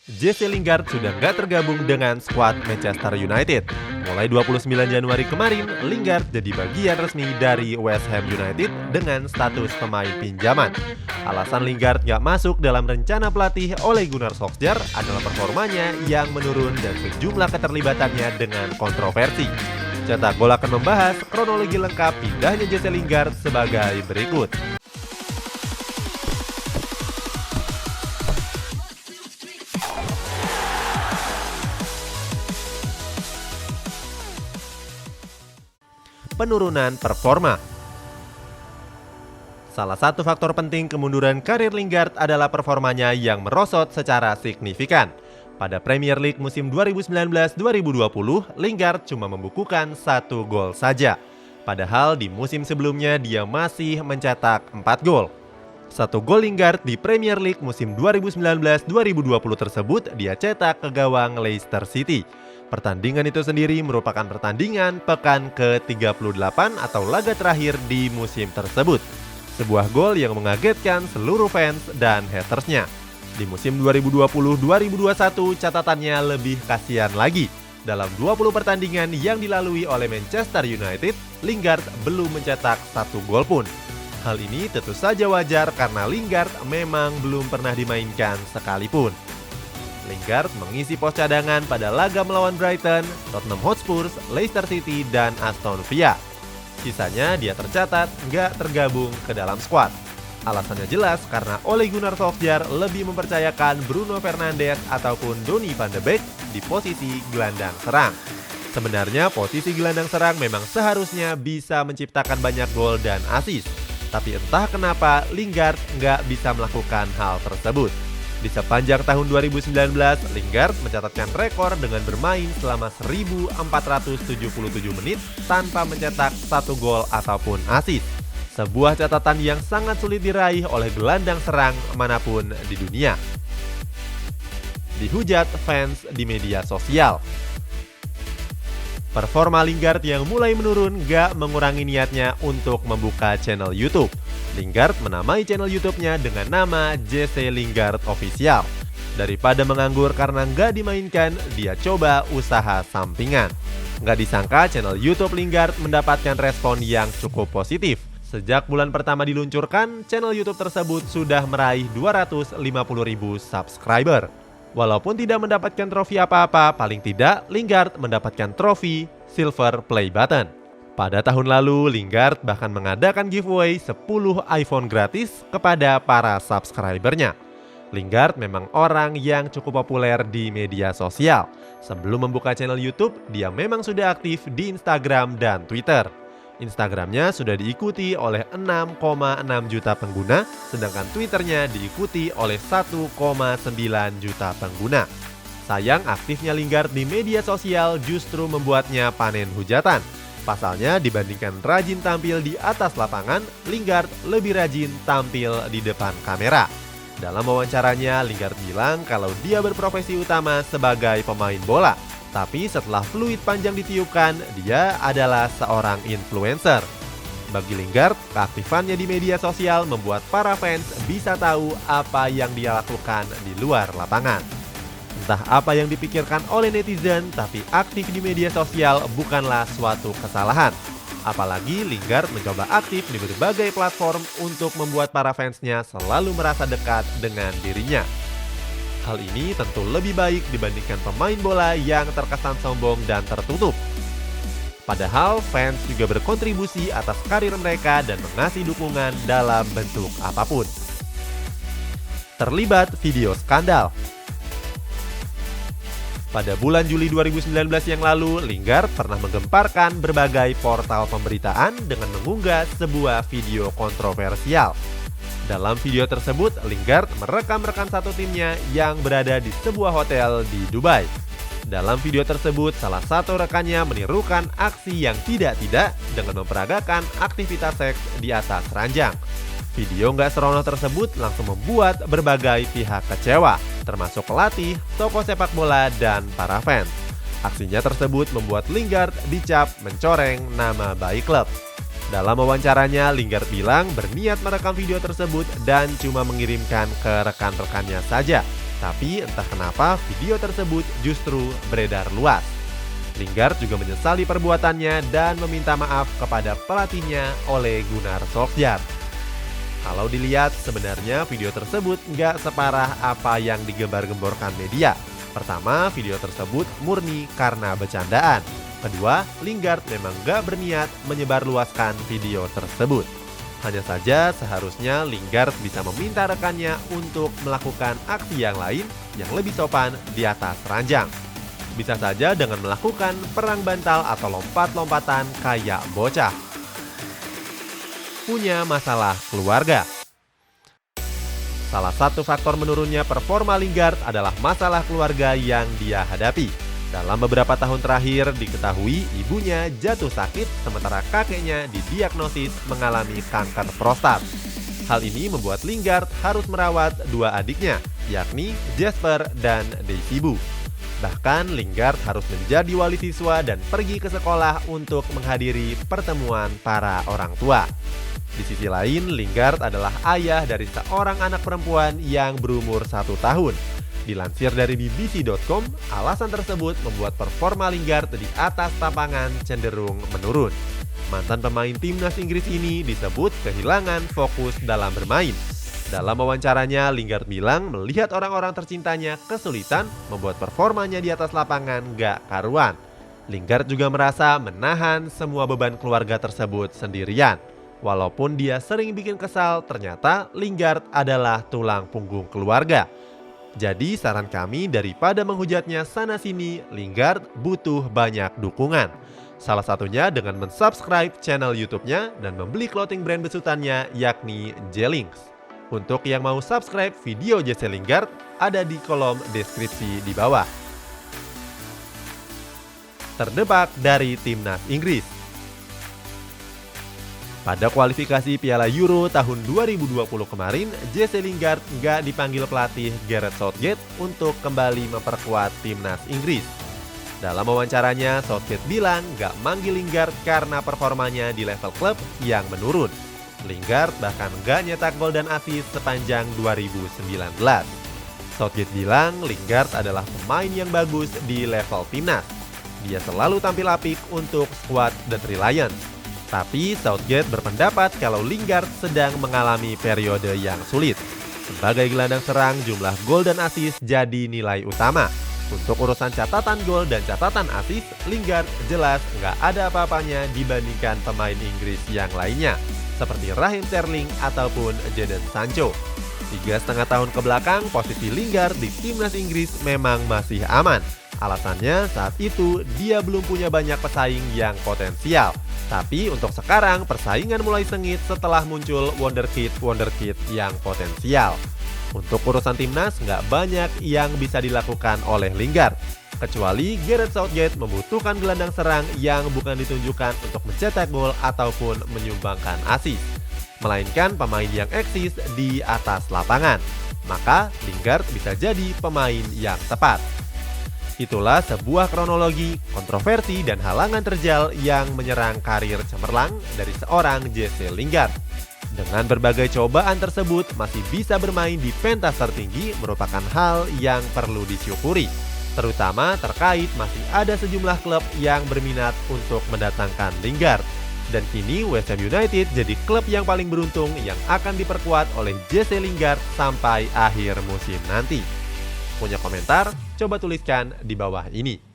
Jesse Lingard sudah nggak tergabung dengan skuad Manchester United. Mulai 29 Januari kemarin, Lingard jadi bagian resmi dari West Ham United dengan status pemain pinjaman. Alasan Lingard nggak masuk dalam rencana pelatih Ole Gunnar Solskjaer adalah performanya yang menurun dan sejumlah keterlibatannya dengan kontroversi. Cetak Gol akan membahas kronologi lengkap pindahnya Jesse Lingard sebagai berikut. Penurunan performa. Salah satu faktor penting kemunduran karir Lingard adalah performanya yang merosot secara signifikan. Pada Premier League musim 2019-2020, Lingard cuma membukukan 1 gol saja. Padahal di musim sebelumnya dia masih mencetak 4 gol. 1 gol Lingard di Premier League musim 2019-2020 tersebut dia cetak ke gawang Leicester City. Pertandingan itu sendiri merupakan pertandingan pekan ke-38 atau laga terakhir di musim tersebut. Sebuah gol yang mengagetkan seluruh fans dan hatersnya. Di musim 2020-2021 catatannya lebih kasihan lagi. Dalam 20 pertandingan yang dilalui oleh Manchester United, Lingard belum mencetak 1 gol pun. Hal ini tentu saja wajar karena Lingard memang belum pernah dimainkan sekalipun. Lingard mengisi pos cadangan pada laga melawan Brighton, Tottenham Hotspur, Leicester City, dan Aston Villa. Sisanya dia tercatat nggak tergabung ke dalam skuad. Alasannya jelas karena Ole Gunnar Solskjaer lebih mempercayakan Bruno Fernandes ataupun Donny van de Beek di posisi gelandang serang. Sebenarnya posisi gelandang serang memang seharusnya bisa menciptakan banyak gol dan assist. Tapi entah kenapa Lingard nggak bisa melakukan hal tersebut. Di sepanjang tahun 2019, Lingard mencatatkan rekor dengan bermain selama 1.477 menit tanpa mencetak 1 gol ataupun assist. Sebuah catatan yang sangat sulit diraih oleh gelandang serang manapun di dunia. Dihujat fans di media sosial. Performa Lingard yang mulai menurun gak mengurangi niatnya untuk membuka channel YouTube. Lingard menamai channel YouTube-nya dengan nama Jesse Lingard Official. Daripada menganggur karena nggak dimainkan, dia coba usaha sampingan. Nggak disangka channel YouTube Lingard mendapatkan respon yang cukup positif. Sejak bulan pertama diluncurkan, channel YouTube tersebut sudah meraih 250.000 subscriber. Walaupun tidak mendapatkan trofi apa-apa, paling tidak Lingard mendapatkan trofi Silver Play Button. Pada tahun lalu, Lingard bahkan mengadakan giveaway 10 iPhone gratis kepada para subscribernya. Lingard memang orang yang cukup populer di media sosial. Sebelum membuka channel YouTube, dia memang sudah aktif di Instagram dan Twitter. Instagramnya sudah diikuti oleh 6,6 juta pengguna, sedangkan Twitternya diikuti oleh 1,9 juta pengguna. Sayang, aktifnya Lingard di media sosial justru membuatnya panen hujatan. Pasalnya, dibandingkan rajin tampil di atas lapangan, Lingard lebih rajin tampil di depan kamera. Dalam wawancaranya, Lingard bilang kalau dia berprofesi utama sebagai pemain bola. Tapi setelah fluid panjang ditiupkan, dia adalah seorang influencer. Bagi Lingard, keaktifannya di media sosial membuat para fans bisa tahu apa yang dia lakukan di luar lapangan. Entah apa yang dipikirkan oleh netizen, tapi aktif di media sosial bukanlah suatu kesalahan. Apalagi Lingard mencoba aktif di berbagai platform untuk membuat para fansnya selalu merasa dekat dengan dirinya. Hal ini tentu lebih baik dibandingkan pemain bola yang terkesan sombong dan tertutup. Padahal fans juga berkontribusi atas karir mereka dan mengasih dukungan dalam bentuk apapun. Terlibat video skandal. Pada bulan Juli 2019 yang lalu, Lingard pernah menggemparkan berbagai portal pemberitaan dengan mengunggah sebuah video kontroversial. Dalam video tersebut, Lingard merekam rekan satu timnya yang berada di sebuah hotel di Dubai. Dalam video tersebut, salah satu rekannya menirukan aksi yang tidak-tidak dengan memperagakan aktivitas seks di atas ranjang. Video nggak senonoh tersebut langsung membuat berbagai pihak kecewa, termasuk pelatih, tokoh sepak bola, dan para fans. Aksinya tersebut membuat Lingard dicap mencoreng nama baik klub. Dalam wawancaranya, Lingard bilang berniat merekam video tersebut dan cuma mengirimkan ke rekan-rekannya saja. Tapi entah kenapa video tersebut justru beredar luas. Lingard juga menyesali perbuatannya dan meminta maaf kepada pelatihnya Ole Gunnar Solskjaer. Kalau dilihat, sebenarnya video tersebut nggak separah apa yang digembar-gemborkan media. Pertama, video tersebut murni karena bercandaan. Kedua, Lingard memang nggak berniat menyebarluaskan video tersebut. Hanya saja seharusnya Lingard bisa meminta rekannya untuk melakukan aksi yang lain yang lebih sopan di atas ranjang. Bisa saja dengan melakukan perang bantal atau lompat-lompatan kayak bocah. Punya masalah keluarga. Salah satu faktor menurunnya performa Lingard adalah masalah keluarga yang dia hadapi. Dalam beberapa tahun terakhir diketahui ibunya jatuh sakit sementara kakeknya didiagnosis mengalami kanker prostat. Hal ini membuat Lingard harus merawat dua adiknya, yakni Jesper dan Desibu. Bahkan Lingard harus menjadi wali siswa dan pergi ke sekolah untuk menghadiri pertemuan para orang tua. Di sisi lain, Lingard adalah ayah dari seorang anak perempuan yang berumur 1 tahun. Dilansir dari BBC.com, alasan tersebut membuat performa Lingard di atas lapangan cenderung menurun. Mantan pemain timnas Inggris ini disebut kehilangan fokus dalam bermain. Dalam wawancaranya, Lingard bilang melihat orang-orang tercintanya kesulitan membuat performanya di atas lapangan gak karuan. Lingard juga merasa menahan semua beban keluarga tersebut sendirian. Walaupun dia sering bikin kesal, ternyata Lingard adalah tulang punggung keluarga. Jadi saran kami daripada menghujatnya sana-sini, Lingard butuh banyak dukungan. Salah satunya dengan mensubscribe channel YouTube-nya dan membeli clothing brand besutannya yakni J-Links. Untuk yang mau subscribe video Jesse Lingard, ada di kolom deskripsi di bawah. Terdepak dari Timnas Inggris. Pada kualifikasi Piala Euro tahun 2020 kemarin, Jesse Lingard nggak dipanggil pelatih Gareth Southgate untuk kembali memperkuat Timnas Inggris. Dalam wawancaranya, Southgate bilang nggak manggil Lingard karena performanya di level klub yang menurun. Lingard bahkan nggak nyetak gol dan assist sepanjang 2019. Southgate bilang Lingard adalah pemain yang bagus di level timnas. Dia selalu tampil apik untuk skuad The Three Lions. Tapi Southgate berpendapat kalau Lingard sedang mengalami periode yang sulit. Sebagai gelandang serang, jumlah gol dan assist jadi nilai utama. Untuk urusan catatan gol dan catatan assist, Lingard jelas nggak ada apa-apanya dibandingkan pemain Inggris yang lainnya, seperti Raheem Sterling ataupun Jadon Sancho. 3,5 tahun ke belakang, posisi Lingard di timnas Inggris memang masih aman. Alasannya saat itu dia belum punya banyak pesaing yang potensial. Tapi untuk sekarang persaingan mulai sengit setelah muncul wonderkid yang potensial. Untuk urusan timnas nggak banyak yang bisa dilakukan oleh Lingard. Kecuali Gareth Southgate membutuhkan gelandang serang yang bukan ditunjukkan untuk mencetak gol ataupun menyumbangkan assist, melainkan pemain yang eksis di atas lapangan. Maka Lingard bisa jadi pemain yang tepat. Itulah sebuah kronologi, kontroversi, dan halangan terjal yang menyerang karir cemerlang dari seorang Jesse Lingard. Dengan berbagai cobaan tersebut, masih bisa bermain di pentas tertinggi merupakan hal yang perlu disyukuri. Terutama terkait masih ada sejumlah klub yang berminat untuk mendatangkan Lingard. Dan kini West Ham United jadi klub yang paling beruntung yang akan diperkuat oleh Jesse Lingard sampai akhir musim nanti. Punya komentar? Coba tuliskan di bawah ini.